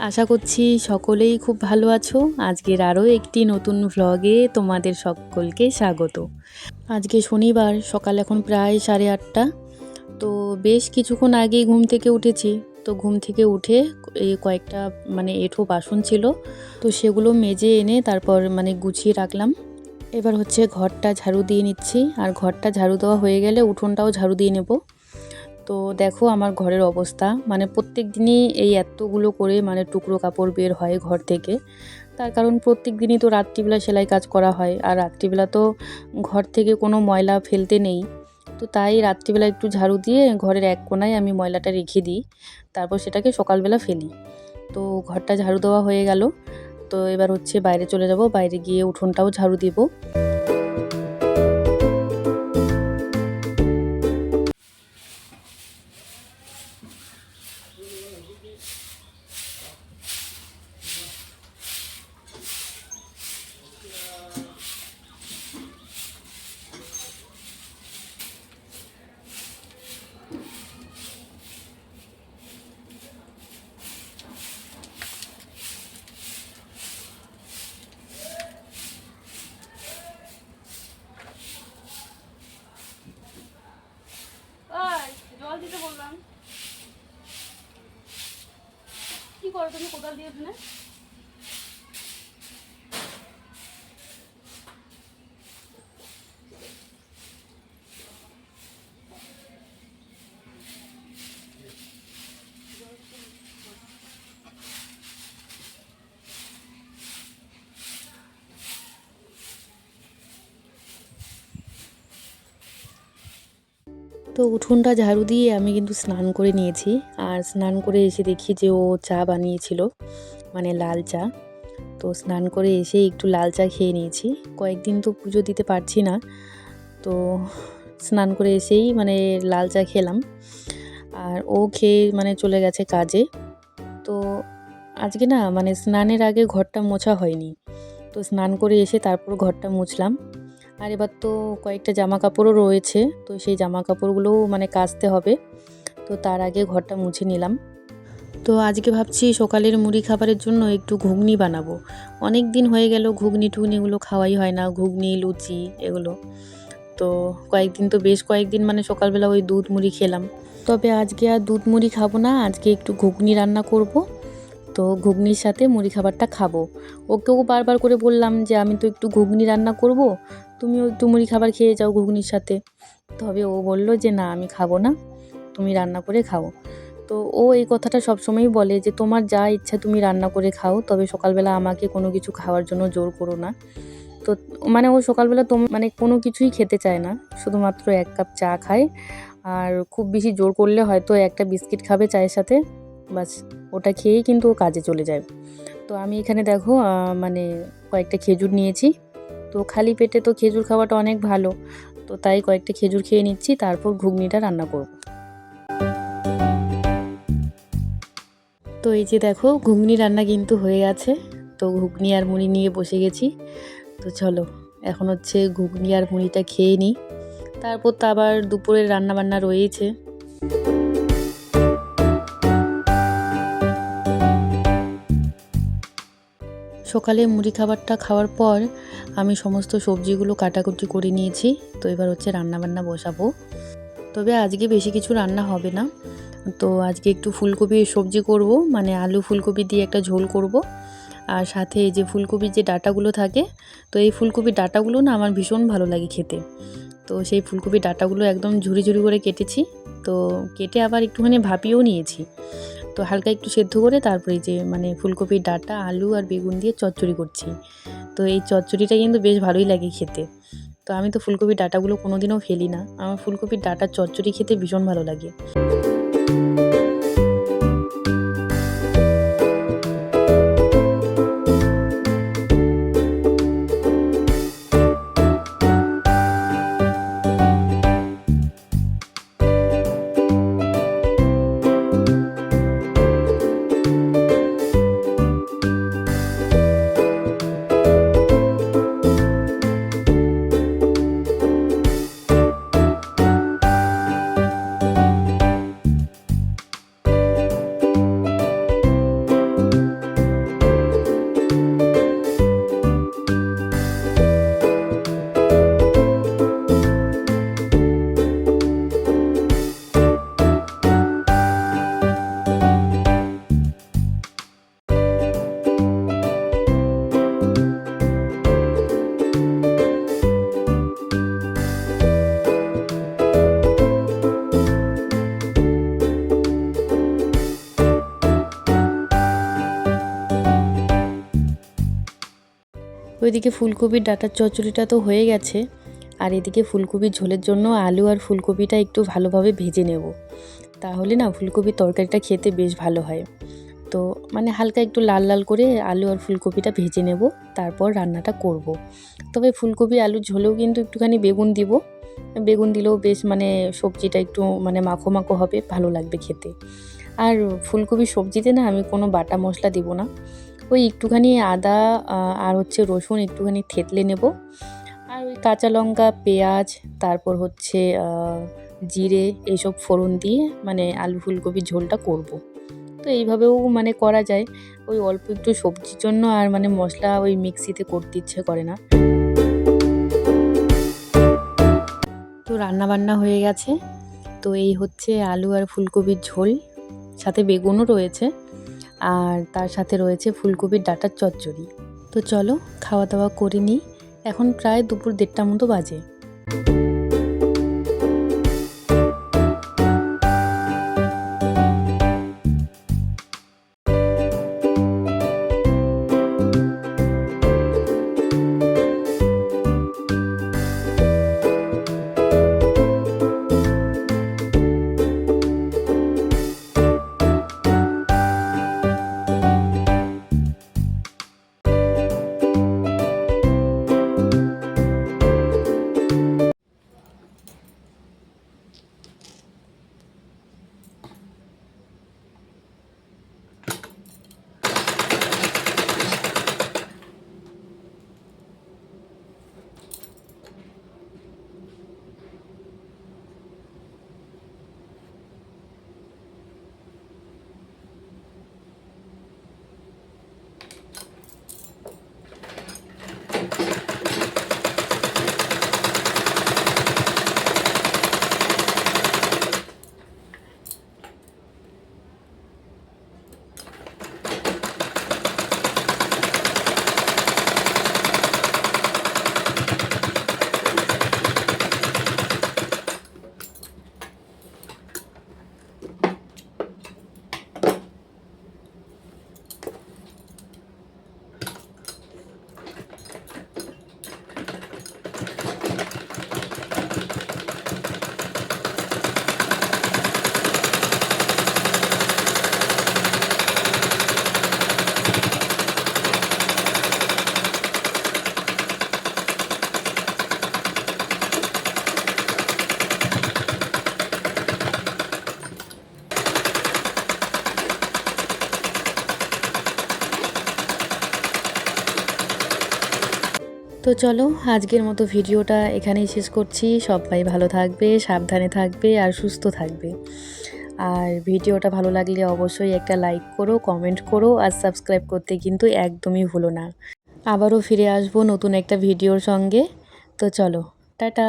আশা করছি সকলেই খুব ভালো আছো। আজকের আরও একটি নতুন ভ্লগে তোমাদের সকলকে স্বাগত। আজকে শনিবার, সকাল এখন প্রায় 8:30। তো বেশ কিছুক্ষণ আগেই ঘুম থেকে উঠেছি। তো ঘুম থেকে উঠে এই কয়েকটা এঁঠো বাসন ছিল, তো সেগুলো মেজে এনে তারপর গুছিয়ে রাখলাম। এবার হচ্ছে ঘরটা ঝাড়ু দিয়ে নিচ্ছি, আর ঘরটা ঝাড়ু দেওয়া হয়ে গেলে উঠোনটাও ঝাড়ু দিয়ে নেব। তো দেখো আমার ঘরের অবস্থা, প্রত্যেক দিনই এই এতগুলো করে টুকরো কাপড় বের হয় ঘর থেকে। তার কারণ প্রত্যেক দিনই তো রাত্রিবেলা সেলাই কাজ করা হয়, আর রাত্রিবেলা তো ঘর থেকে কোনো ময়লা ফেলতে নেই। তো তাই রাত্রিবেলা একটু ঝাড়ু দিয়ে ঘরের এক কোণায় আমি ময়লাটা রেখে দিই, তারপর সেটাকে সকালবেলা ফেলি। তো ঘরটা ঝাড়ু দেওয়া হয়ে গেল। তো এবার হচ্ছে বাইরে চলে যাব, বাইরে গিয়ে উঠোনটাও ঝাড়ু দিব। জল দিতে বললাম, কি করো তুমি? কোদাল দিয়ে ওখানে তো উঠোনটা ঝাড়ু দিয়ে আমি কিন্তু স্নান করে নিয়েছি। আর স্নান করে এসে দেখি যে ও চা বানিয়েছিল, লাল চা। তো স্নান করে এসে একটু লাল চা খেয়ে নিয়েছি। কয়েকদিন তো পুজো দিতে পারছি না, তো স্নান করে এসেই লাল চা খেলাম। আর ও খেয়ে চলে গেছে কাজে। তো আজকে না স্নানের আগে ঘরটা মোছা হয়নি, তো স্নান করে এসে তারপর ঘরটা মুছলাম। আর এবার তো কয়েকটা জামা কাপড়ও রয়েছে, তো সেই জামা কাপড়গুলোও কাচতে হবে। তো তার আগে ঘরটা মুছে নিলাম। তো আজকে ভাবছি সকালের মুড়ি খাবারের জন্য একটু ঘুগনি বানাবো। অনেক দিন হয়ে গেল ঘুগনি টুগনিগুলো খাওয়াই হয় না, ঘুগনি লুচি এগুলো। তো বেশ কয়েকদিন সকালবেলা ওই দুধ মুড়ি খেলাম। তবে আজকে আর দুধ মুড়ি খাবো না, আজকে একটু ঘুগনি রান্না করব। তো ঘুগনির সাথে মুড়ি খাবারটা খাবো। ওকেও বারবার করে বললাম যে আমি তো একটু ঘুগনি রান্না করব, তুমিও একটু মুড়ি খাবার খেয়ে যাও ঘুগনির সাথে। তবে ও বলল যে না, আমি খাবো না, তুমি রান্না করে খাও। তো ও এই কথাটা সবসময়ই বলে যে তোমার যা ইচ্ছা তুমি রান্না করে খাও, তবে সকালবেলা আমাকে কোনো কিছু খাওয়ার জন্য জোর করো না। তো ও সকালবেলা কোনো কিছুই খেতে চায় না, শুধুমাত্র 1 কাপ চা খায়। আর খুব বেশি জোর করলে হয়তো একটা বিস্কিট খাবে চায়ের সাথে, বাস ওটা খেয়েই কিন্তু ও কাজে চলে যায়। তো আমি এখানে দেখো কয়েকটা খেজুর নিয়েছি। তো খালি পেটে তো খেজুর খাওয়াটা অনেক ভালো, তো তাই কয়েকটা খেজুর খেয়ে নিচ্ছি, তারপর ঘুগনিটা রান্না করব। তো এই যে দেখো ঘুগনি রান্না কিন্তু হয়ে গেছে। তো ঘুগনি আর মুড়ি নিয়ে বসে গেছি। তো চলো এখন হচ্ছে ঘুগনি আর মুড়িটা খেয়ে নিই, তারপর তো আবার দুপুরের রান্না বান্না রয়েছে। সকালে মুড়ি খাবারটা খাওয়ার পর আমি সমস্ত সবজিগুলো কাটাকুটি করে নিয়েছি। তো এবার হচ্ছে রান্নাবান্না বসাবো। তবে আজকে বেশি কিছু রান্না হবে না। তো আজকে একটু ফুলকপির সবজি করব, আলু ফুলকপি দিয়ে একটা ঝোল করব। আর সাথে এই যে ফুলকপির যে ডাঁটাগুলো থাকে, তো এই ফুলকপির ডাঁটাগুলো না আমার ভীষণ ভালো লাগে খেতে। তো সেই ফুলকপির ডাঁটাগুলো একদম ঝুরি ঝুরি করে কেটেছি। তো কেটে আবার একটুখানি ভাপিয়েও নিয়েছি। তো হালকা একটু সেদ্ধ করে তারপরে যে ফুলকপির ডাঁটা, আলু আর বেগুন দিয়ে চচ্চড়ি করছি। তো এই চচ্চড়িটা কিন্তু বেশ ভালোই লাগে খেতে। তো আমি তো ফুলকপির ডাঁটাগুলো কোনোদিনও ফেলি না, আমার ফুলকপির ডাঁটার চচ্চড়ি খেতে ভীষণ ভালো লাগে। ওইদিকে ফুলকপির ডাঁটার চচ্চড়িটা তো হয়ে গেছে, আর এদিকে ফুলকপির ঝোলের জন্য আলু আর ফুলকপিটা একটু ভালোভাবে ভেজে নেব, তাহলে না ফুলকপির তরকারিটা খেতে বেশ ভালো হয়। তো মানে হালকা একটু লাল লাল করে আলু আর ফুলকপিটা ভেজে নেব, তারপর রান্নাটা করব। তবে ফুলকপি আলুর ঝোলেও কিন্তু একটুখানি বেগুন দিব, বেগুন দিলেও বেশ মানে সবজিটা একটু মানে মাখো মাখো হবে, ভালো লাগবে খেতে। আর ফুলকপির সবজিতে না আমি কোনো বাটা মশলা দিব না, ওই একটুখানি আদা আর হচ্ছে রসুন একটুখানি থেতলে নেব, আর ওই কাঁচা লঙ্কা, পেঁয়াজ, তারপর হচ্ছে জিরে, এইসব ফোড়ন দিয়ে মানে আলু ফুলকপির ঝোলটা করব। তো এইভাবেও মানে করা যায়, ওই অল্প একটু সবজির জন্য আর মানে মশলা ওই মিক্সিতে করতে ইচ্ছে করে না। তো রান্না বান্না হয়ে গেছে, তো এই হচ্ছে আলু আর ফুলকপির ঝোল, সাথে বেগুনও রয়েছে, আর তার সাথে রয়েছে ফুলকপির ডাঁটার চচ্চড়ি। তো চলো খাওয়া দাওয়া করে নিই, এখন প্রায় দুপুর 1:30টা মতো বাজে। তো চলো আজকের মতো ভিডিওটা এখানেই শেষ করছি। সবাই ভালো থাকবে, সাবধানে থাকবে আর সুস্থ থাকবে। আর ভিডিওটা ভালো লাগলে অবশ্যই একটা লাইক করো, কমেন্ট করো, আর সাবস্ক্রাইব করতে কিন্তু একদমই ভুলো না। আবারও ফিরে আসবো নতুন একটা ভিডিওর সঙ্গে। তো চলো, টাটা।